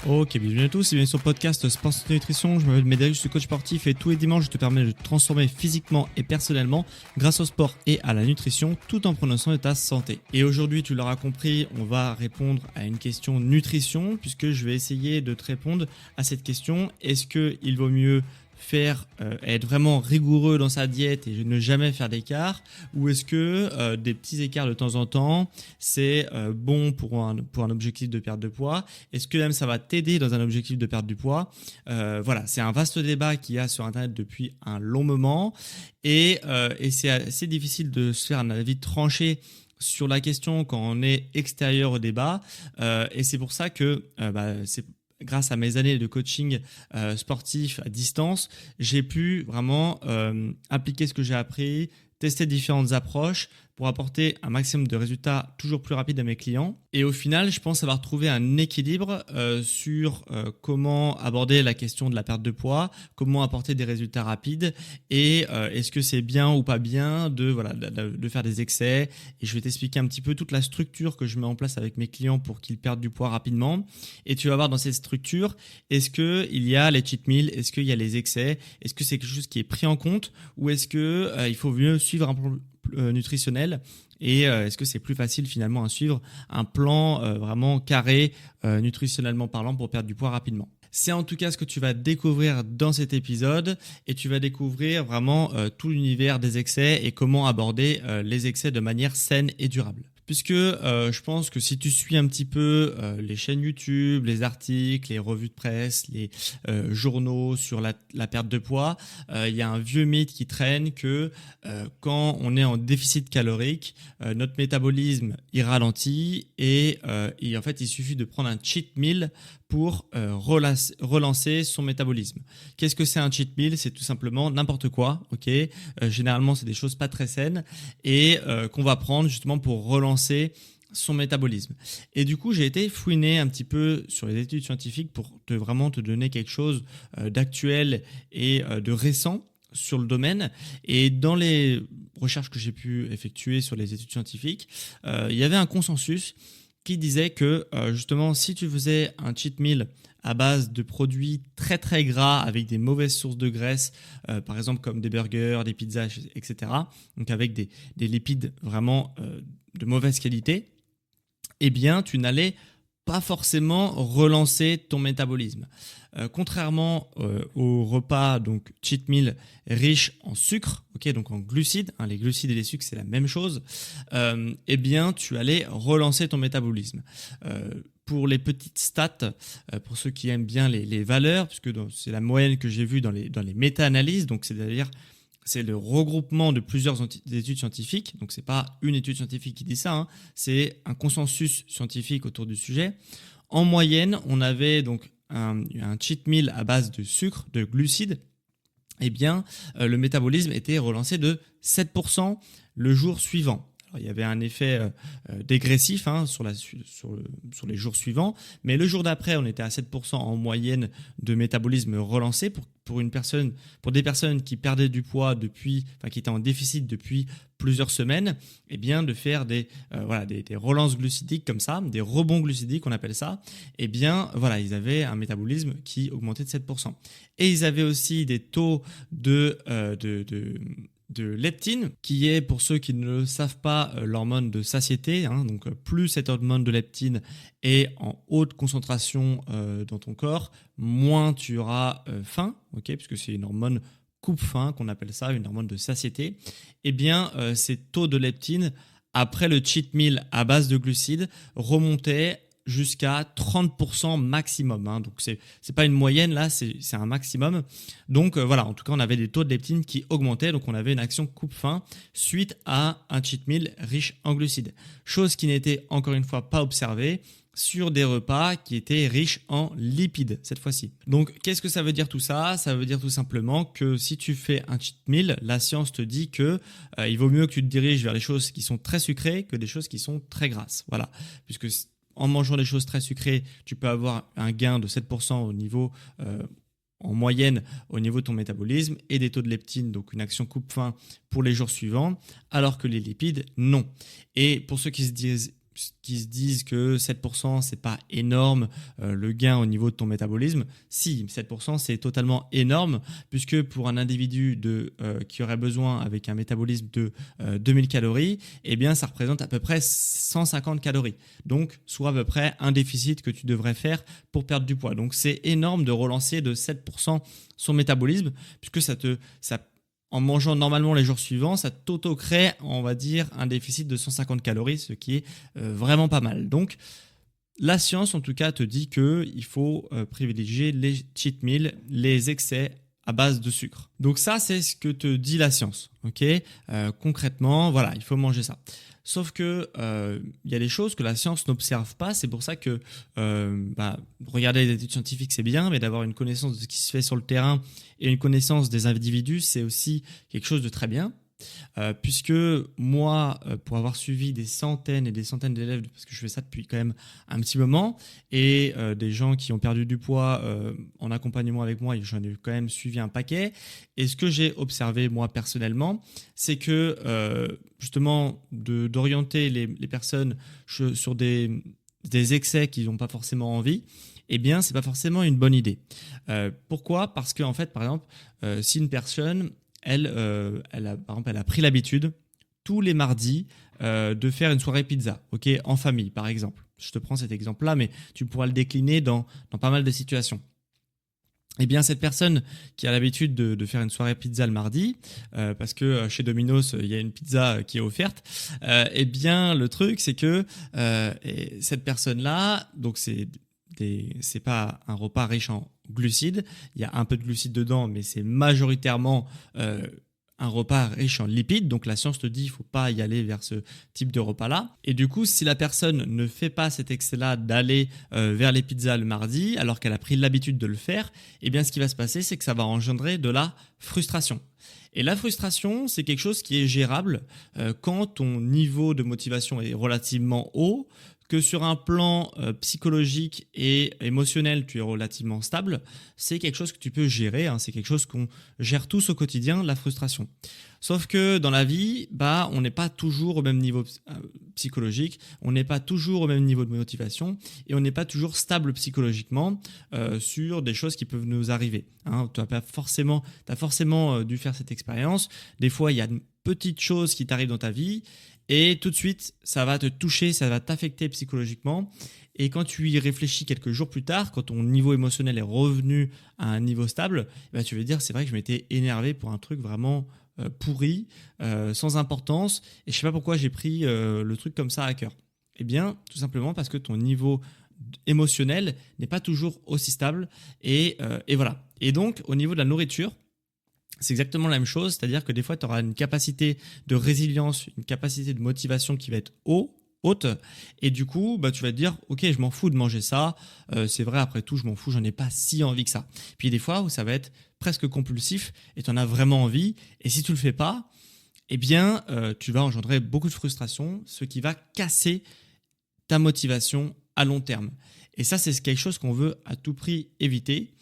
Ok, bienvenue à tous et bienvenue sur le podcast Sport Santé Nutrition. Je m'appelle Médéric, je suis coach sportif et tous les dimanches je te permets de te transformer physiquement et personnellement grâce au sport et à la nutrition tout en prenant soin de ta santé. Et aujourd'hui, tu l'auras compris, on va répondre à une question nutrition puisque je vais essayer de te répondre à cette question. Est-ce qu'il vaut mieux être vraiment rigoureux dans sa diète et ne jamais faire d'écart, ou est-ce que des petits écarts de temps en temps c'est bon pour un objectif de perte de poids? Est-ce que même ça va t'aider dans un objectif de perte du poids? Voilà, c'est un vaste débat qu'il y a sur internet depuis un long moment et c'est assez difficile de se faire un avis tranché sur la question quand on est extérieur au débat, et c'est pour ça que c'est grâce à mes années de coaching sportif à distance, j'ai pu vraiment appliquer ce que j'ai appris, tester différentes approches pour apporter un maximum de résultats toujours plus rapides à mes clients. Et au final, je pense avoir trouvé un équilibre sur comment aborder la question de la perte de poids, comment apporter des résultats rapides et est-ce que c'est bien ou pas bien de faire des excès. Et je vais t'expliquer un petit peu toute la structure que je mets en place avec mes clients pour qu'ils perdent du poids rapidement. Et tu vas voir dans cette structure, est-ce qu'il y a les cheat meals, est-ce qu'il y a les excès, est-ce que c'est quelque chose qui est pris en compte ou est-ce qu'il faut mieux suivre un plan nutritionnel et est-ce que c'est plus facile finalement à suivre un plan vraiment carré nutritionnellement parlant pour perdre du poids rapidement. C'est en tout cas ce que tu vas découvrir dans cet épisode et tu vas découvrir vraiment tout l'univers des excès et comment aborder les excès de manière saine et durable. Puisque je pense que si tu suis un petit peu les chaînes YouTube, les articles, les revues de presse, les journaux sur la perte de poids, il y a un vieux mythe qui traîne que quand on est en déficit calorique, notre métabolisme il ralentit et en fait il suffit de prendre un cheat meal pour relancer son métabolisme. Qu'est-ce que c'est un cheat meal? C'est tout simplement n'importe quoi, ok? Généralement, c'est des choses pas très saines et qu'on va prendre justement pour relancer son métabolisme. Et du coup, j'ai été fouiner un petit peu sur les études scientifiques pour vraiment te donner quelque chose d'actuel et de récent sur le domaine. Et dans les recherches que j'ai pu effectuer sur les études scientifiques, il y avait un consensus qui disait que justement si tu faisais un cheat meal à base de produits très très gras avec des mauvaises sources de graisse, par exemple comme des burgers, des pizzas, etc., donc avec des lipides vraiment de mauvaise qualité, eh bien tu n'allais pas forcément relancer ton métabolisme. Contrairement aux repas donc cheat meal riches en sucre, ok, donc en glucides, les glucides et les sucres c'est la même chose, eh bien tu allais relancer ton métabolisme. Pour les petites stats, pour ceux qui aiment bien les valeurs, puisque c'est la moyenne que j'ai vue dans les méta-analyses, donc c'est-à-dire c'est le regroupement de plusieurs études scientifiques, donc c'est pas une étude scientifique qui dit ça, c'est un consensus scientifique autour du sujet. En moyenne, on avait donc un cheat meal à base de sucre, de glucides, eh bien le métabolisme était relancé de 7% le jour suivant. Alors, il y avait un effet dégressif sur les jours suivants, mais le jour d'après, on était à 7% en moyenne de métabolisme relancé pour des personnes qui perdaient du poids qui étaient en déficit depuis plusieurs semaines, eh bien de faire des relances glucidiques comme ça, des rebonds glucidiques on appelle ça, eh bien voilà, ils avaient un métabolisme qui augmentait de 7%. Et ils avaient aussi des taux de leptine, qui est, pour ceux qui ne le savent pas, l'hormone de satiété. Donc plus cette hormone de leptine est en haute concentration dans ton corps, moins tu auras faim, puisque c'est une hormone coupe-faim qu'on appelle ça, une hormone de satiété. Eh bien ces taux de leptine après le cheat meal à base de glucides remontaient jusqu'à 30% maximum. Donc c'est pas une moyenne là, c'est un maximum. Donc voilà, en tout cas on avait des taux de leptine qui augmentaient, donc on avait une action coupe-faim suite à un cheat meal riche en glucides. Chose qui n'était encore une fois pas observée sur des repas qui étaient riches en lipides cette fois-ci. Donc qu'est-ce que ça veut dire tout ça? Ça veut dire tout simplement que si tu fais un cheat meal, la science te dit que il vaut mieux que tu te diriges vers les choses qui sont très sucrées que des choses qui sont très grasses. Voilà, puisque en mangeant des choses très sucrées, tu peux avoir un gain de 7% au niveau en moyenne au niveau de ton métabolisme et des taux de leptine, donc une action coupe-faim pour les jours suivants, alors que les lipides, non. Et pour ceux qui se disent que 7% c'est pas énorme le gain au niveau de ton métabolisme, si 7% c'est totalement énorme, puisque pour un individu qui aurait besoin avec un métabolisme de 2000 calories, eh bien ça représente à peu près 150 calories, donc soit à peu près un déficit que tu devrais faire pour perdre du poids. Donc c'est énorme de relancer de 7% son métabolisme, puisque en mangeant normalement les jours suivants, ça t'auto-crée, on va dire, un déficit de 150 calories, ce qui est vraiment pas mal. Donc, la science, en tout cas, te dit qu'il faut privilégier les cheat meals, les excès à base de sucre. Donc ça, c'est ce que te dit la science. Okay, concrètement, voilà, il faut manger ça. Sauf que y a des choses que la science n'observe pas. C'est pour ça que regarder des études scientifiques, c'est bien, mais d'avoir une connaissance de ce qui se fait sur le terrain et une connaissance des individus, c'est aussi quelque chose de très bien. Puisque moi, pour avoir suivi des centaines et des centaines d'élèves, parce que je fais ça depuis quand même un petit moment, et des gens qui ont perdu du poids en accompagnement avec moi, et j'en ai quand même suivi un paquet, et ce que j'ai observé moi personnellement, c'est que justement d'orienter les personnes sur des excès qu'ils n'ont pas forcément envie, eh bien, c'est pas forcément une bonne idée. Pourquoi ? Parce qu'en fait, par exemple, si une personne elle a pris l'habitude tous les mardis de faire une soirée pizza, en famille par exemple. Je te prends cet exemple-là, mais tu pourras le décliner dans pas mal de situations. Eh bien, cette personne qui a l'habitude de faire une soirée pizza le mardi, parce que chez Domino's, il y a une pizza qui est offerte, eh bien, le truc, c'est que cette personne-là, donc c'est pas un repas riche en glucides, il y a un peu de glucides dedans, mais c'est majoritairement un repas riche en lipides. Donc la science te dit qu'il ne faut pas y aller vers ce type de repas-là. Et du coup, si la personne ne fait pas cet excès-là d'aller vers les pizzas le mardi, alors qu'elle a pris l'habitude de le faire, eh bien ce qui va se passer, c'est que ça va engendrer de la frustration. Et la frustration, c'est quelque chose qui est gérable quand ton niveau de motivation est relativement haut, que sur un plan psychologique et émotionnel, tu es relativement stable. C'est quelque chose que tu peux gérer, c'est quelque chose qu'on gère tous au quotidien, la frustration. Sauf que dans la vie, on n'est pas toujours au même niveau psychologique, on n'est pas toujours au même niveau de motivation et on n'est pas toujours stable psychologiquement sur des choses qui peuvent nous arriver. Tu as forcément dû faire cette expérience. Des fois, il y a de petites choses qui t'arrivent dans ta vie et tout de suite, ça va te toucher, ça va t'affecter psychologiquement. Et quand tu y réfléchis quelques jours plus tard, quand ton niveau émotionnel est revenu à un niveau stable, tu vas dire c'est vrai que je m'étais énervé pour un truc vraiment pourri, sans importance, et je sais pas pourquoi j'ai pris le truc comme ça à cœur. Eh bien, tout simplement parce que ton niveau émotionnel n'est pas toujours aussi stable, et voilà. Et donc, au niveau de la nourriture, c'est exactement la même chose, c'est-à-dire que des fois, tu auras une capacité de résilience, une capacité de motivation qui va être haute, et du coup, tu vas te dire, ok, je m'en fous de manger ça, c'est vrai, après tout, je m'en fous, j'en ai pas si envie que ça. Puis des fois où ça va être presque compulsif, et tu en as vraiment envie, et si tu le fais pas, eh bien, tu vas engendrer beaucoup de frustration, ce qui va casser ta motivation à long terme. Et ça, c'est quelque chose qu'on veut à tout prix éviter.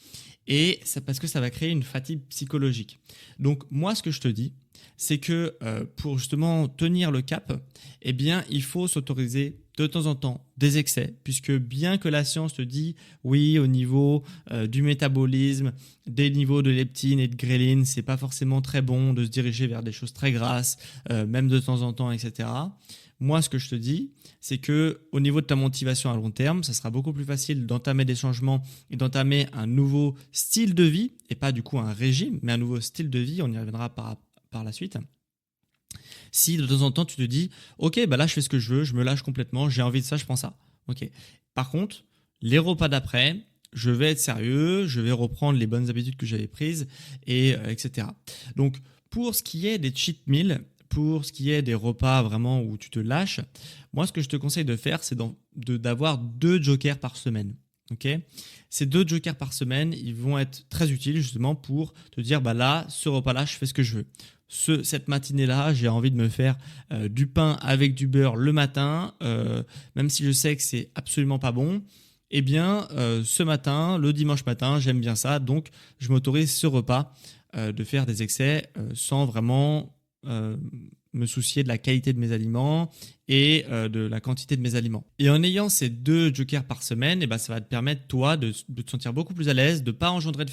Et c'est parce que ça va créer une fatigue psychologique. Donc moi, ce que je te dis, c'est que pour justement tenir le cap, eh bien, il faut s'autoriser de temps en temps des excès, puisque bien que la science te dit oui, au niveau du métabolisme, des niveaux de leptine et de gréline, c'est pas forcément très bon de se diriger vers des choses très grasses, même de temps en temps, etc. Moi, ce que je te dis, c'est que au niveau de ta motivation à long terme, ça sera beaucoup plus facile d'entamer des changements et d'entamer un nouveau style de vie, et pas du coup un régime, mais un nouveau style de vie, on y reviendra par la suite. Si de temps en temps tu te dis, ok, là je fais ce que je veux, je me lâche complètement, j'ai envie de ça, je prends ça. Ok. Par contre, les repas d'après, je vais être sérieux, je vais reprendre les bonnes habitudes que j'avais prises, etc. Donc, pour ce qui est des cheat meals, pour ce qui est des repas vraiment où tu te lâches, moi, ce que je te conseille de faire, c'est d'avoir 2 jokers par semaine. Okay, ces 2 jokers par semaine, ils vont être très utiles justement pour te dire, là, ce repas-là, je fais ce que je veux. Cette matinée-là, j'ai envie de me faire du pain avec du beurre le matin, même si je sais que c'est absolument pas bon. Eh bien, ce matin, le dimanche matin, j'aime bien ça, donc je m'autorise ce repas de faire des excès sans vraiment me soucier de la qualité de mes aliments et de la quantité de mes aliments. Et en ayant ces 2 jokers par semaine, ça va te permettre, toi, de te sentir beaucoup plus à l'aise, de ne pas engendrer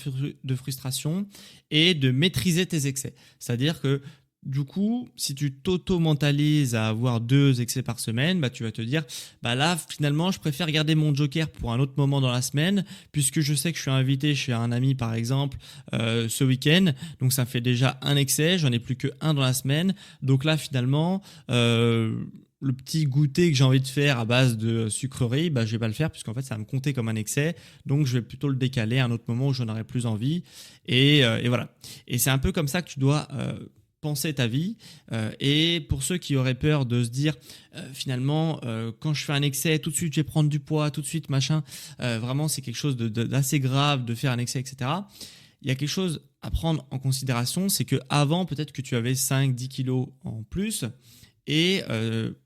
de frustration et de maîtriser tes excès. C'est-à-dire que du coup, si tu t'auto-mentalises à avoir 2 excès par semaine, tu vas te dire, là, finalement, je préfère garder mon joker pour un autre moment dans la semaine, puisque je sais que je suis invité chez un ami, par exemple, ce week-end. Donc, ça fait déjà un excès, j'en ai plus que 1 dans la semaine. Donc là, finalement, le petit goûter que j'ai envie de faire à base de sucreries, je vais pas le faire, puisqu'en fait, ça va me compter comme un excès. Donc, je vais plutôt le décaler à un autre moment où j'en aurai plus envie. Et voilà. Et c'est un peu comme ça que tu dois penser ta vie. Et pour ceux qui auraient peur de se dire finalement quand je fais un excès tout de suite je vais prendre du poids, tout de suite machin, vraiment c'est quelque chose d'assez grave de faire un excès, etc. Il y a quelque chose à prendre en considération, c'est que avant peut-être que tu avais 5-10 kilos en plus, et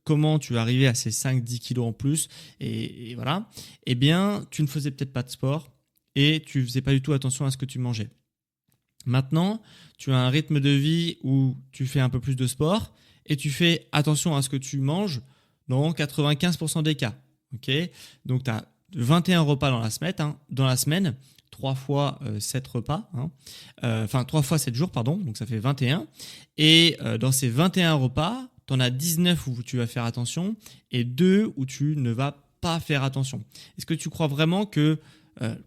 comment tu es arrivé à ces 5-10 kilos en plus, et voilà, eh bien tu ne faisais peut-être pas de sport et tu faisais pas du tout attention à ce que tu mangeais. Maintenant, tu as un rythme de vie où tu fais un peu plus de sport et tu fais attention à ce que tu manges dans 95% des cas. Okay, donc, tu as 21 repas dans la semaine 3 fois 7 repas. 3 fois 7 jours, pardon. Donc, ça fait 21. Et dans ces 21 repas, tu en as 19 où tu vas faire attention et 2 où tu ne vas pas faire attention. Est-ce que tu crois vraiment que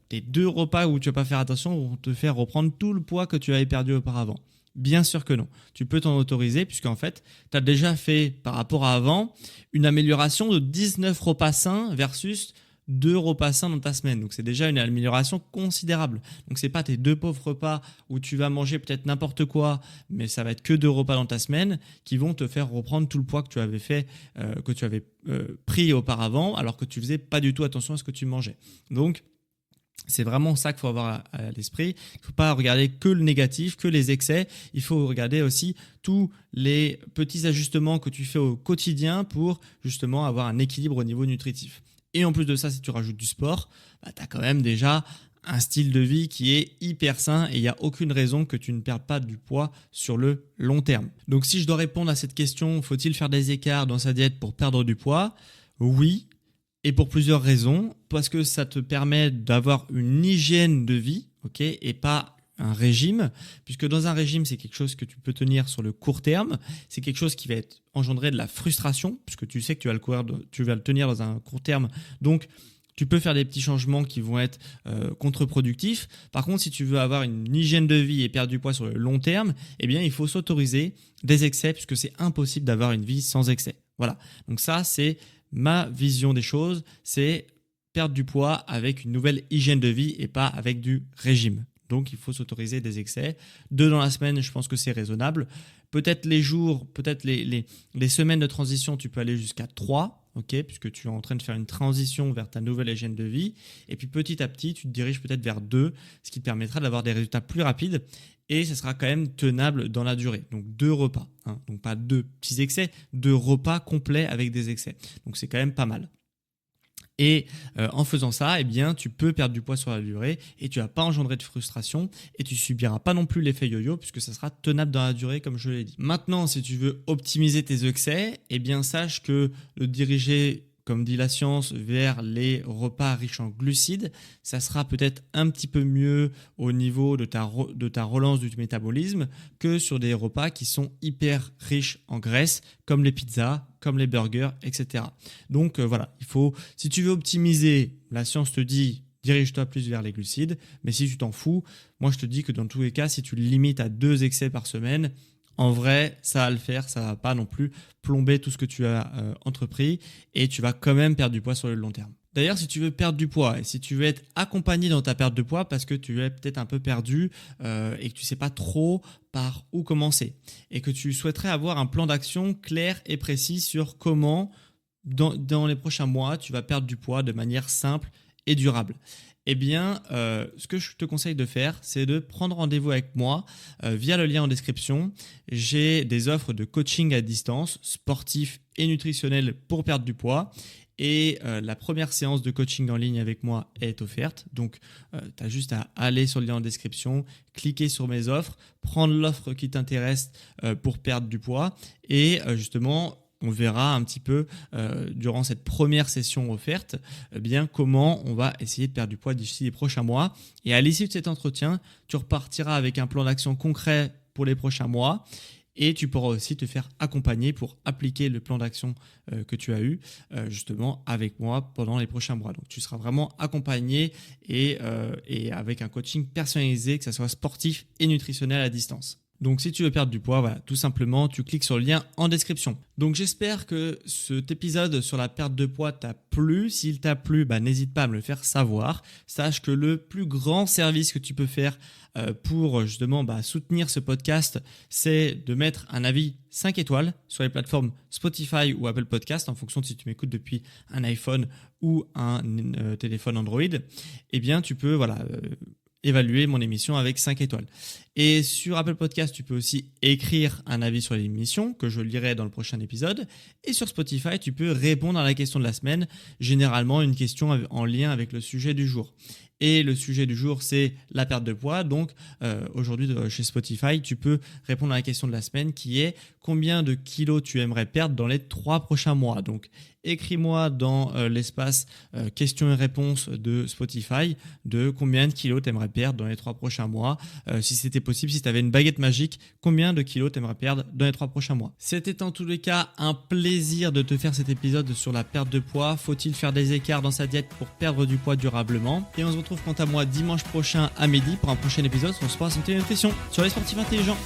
tes 2 repas où tu vas pas faire attention vont te faire reprendre tout le poids que tu avais perdu auparavant? Bien sûr que non. Tu peux t'en autoriser puisqu'en fait, tu as déjà fait par rapport à avant une amélioration de 19 repas sains versus 2 repas sains dans ta semaine. Donc c'est déjà une amélioration considérable. Donc c'est pas tes 2 pauvres repas où tu vas manger peut-être n'importe quoi, mais ça va être que 2 repas dans ta semaine qui vont te faire reprendre tout le poids que tu avais fait, que tu avais pris auparavant, alors que tu faisais pas du tout attention à ce que tu mangeais. Donc c'est vraiment ça qu'il faut avoir à l'esprit. Il ne faut pas regarder que le négatif, que les excès. Il faut regarder aussi tous les petits ajustements que tu fais au quotidien pour justement avoir un équilibre au niveau nutritif. Et en plus de ça, si tu rajoutes du sport, tu as quand même déjà un style de vie qui est hyper sain et il n'y a aucune raison que tu ne perdes pas du poids sur le long terme. Donc si je dois répondre à cette question, faut-il faire des écarts dans sa diète pour perdre du poids? Oui. Et pour plusieurs raisons, parce que ça te permet d'avoir une hygiène de vie, et pas un régime, puisque dans un régime, c'est quelque chose que tu peux tenir sur le court terme, c'est quelque chose qui va engendrer de la frustration, puisque tu sais que tu vas le tenir dans un court terme, donc tu peux faire des petits changements qui vont être contre-productifs. Par contre, si tu veux avoir une hygiène de vie et perdre du poids sur le long terme, eh bien, il faut s'autoriser des excès, puisque c'est impossible d'avoir une vie sans excès. Voilà, donc ça, c'est ma vision des choses, c'est perdre du poids avec une nouvelle hygiène de vie et pas avec du régime. Donc, il faut s'autoriser des excès. 2 dans la semaine, je pense que c'est raisonnable. Peut-être les jours, peut-être les semaines de transition, tu peux aller jusqu'à 3, puisque tu es en train de faire une transition vers ta nouvelle hygiène de vie. Et puis, petit à petit, tu te diriges peut-être vers 2, ce qui te permettra d'avoir des résultats plus rapides. Et ça sera quand même tenable dans la durée. Donc 2 repas, donc pas 2 petits excès, 2 repas complets avec des excès. Donc c'est quand même pas mal. Et en faisant ça, eh bien, tu peux perdre du poids sur la durée et tu vas pas engendrer de frustration et tu subiras pas non plus l'effet yo-yo puisque ça sera tenable dans la durée comme je l'ai dit. Maintenant, si tu veux optimiser tes excès, eh bien, sache que le diriger, comme dit la science, vers les repas riches en glucides, ça sera peut-être un petit peu mieux au niveau de ta relance du métabolisme que sur des repas qui sont hyper riches en graisse, comme les pizzas, comme les burgers, etc. Donc voilà, si tu veux optimiser, la science te dit dirige-toi plus vers les glucides, mais si tu t'en fous, moi je te dis que dans tous les cas, si tu le limites à 2 excès par semaine, en vrai, ça va le faire, ça va pas non plus plomber tout ce que tu as entrepris et tu vas quand même perdre du poids sur le long terme. D'ailleurs, si tu veux perdre du poids et si tu veux être accompagné dans ta perte de poids parce que tu es peut-être un peu perdu et que tu sais pas trop par où commencer et que tu souhaiterais avoir un plan d'action clair et précis sur comment, dans les prochains mois, tu vas perdre du poids de manière simple et durable. Eh bien, ce que je te conseille de faire, c'est de prendre rendez-vous avec moi via le lien en description. J'ai des offres de coaching à distance, sportif et nutritionnel pour perdre du poids. Et la première séance de coaching en ligne avec moi est offerte. Donc, tu as juste à aller sur le lien en description, cliquer sur mes offres, prendre l'offre qui t'intéresse pour perdre du poids. Et justement, on verra un petit peu durant cette première session offerte bien comment on va essayer de perdre du poids d'ici les prochains mois. Et à l'issue de cet entretien, tu repartiras avec un plan d'action concret pour les prochains mois. Et tu pourras aussi te faire accompagner pour appliquer le plan d'action que tu as eu justement avec moi pendant les prochains mois. Donc, tu seras vraiment accompagné et avec un coaching personnalisé, que ce soit sportif et nutritionnel à distance. Donc, si tu veux perdre du poids, voilà, tout simplement, tu cliques sur le lien en description. Donc, j'espère que cet épisode sur la perte de poids t'a plu. S'il t'a plu, n'hésite pas à me le faire savoir. Sache que le plus grand service que tu peux faire pour justement soutenir ce podcast, c'est de mettre un avis 5 étoiles sur les plateformes Spotify ou Apple Podcast, en fonction de si tu m'écoutes depuis un iPhone ou un téléphone Android. Eh bien, tu peux évaluer mon émission avec 5 étoiles. Et sur Apple Podcast, tu peux aussi écrire un avis sur l'émission que je lirai dans le prochain épisode. Et sur Spotify, tu peux répondre à la question de la semaine, généralement une question en lien avec le sujet du jour. Et le sujet du jour, c'est la perte de poids. Donc, aujourd'hui, chez Spotify, tu peux répondre à la question de la semaine qui est combien de kilos tu aimerais perdre dans les 3 prochains mois. Donc, écris-moi dans l'espace questions et réponses de Spotify de combien de kilos tu aimerais perdre dans les 3 prochains mois. Si c'était possible, si tu avais une baguette magique, combien de kilos tu aimerais perdre dans les 3 prochains mois. C'était en tous les cas un plaisir de te faire cet épisode sur la perte de poids. Faut-il faire des écarts dans sa diète pour perdre du poids durablement? Et on se retrouve quant à moi dimanche prochain à midi pour un prochain épisode sur Sport, Santé et Nutrition sur les sportifs intelligents.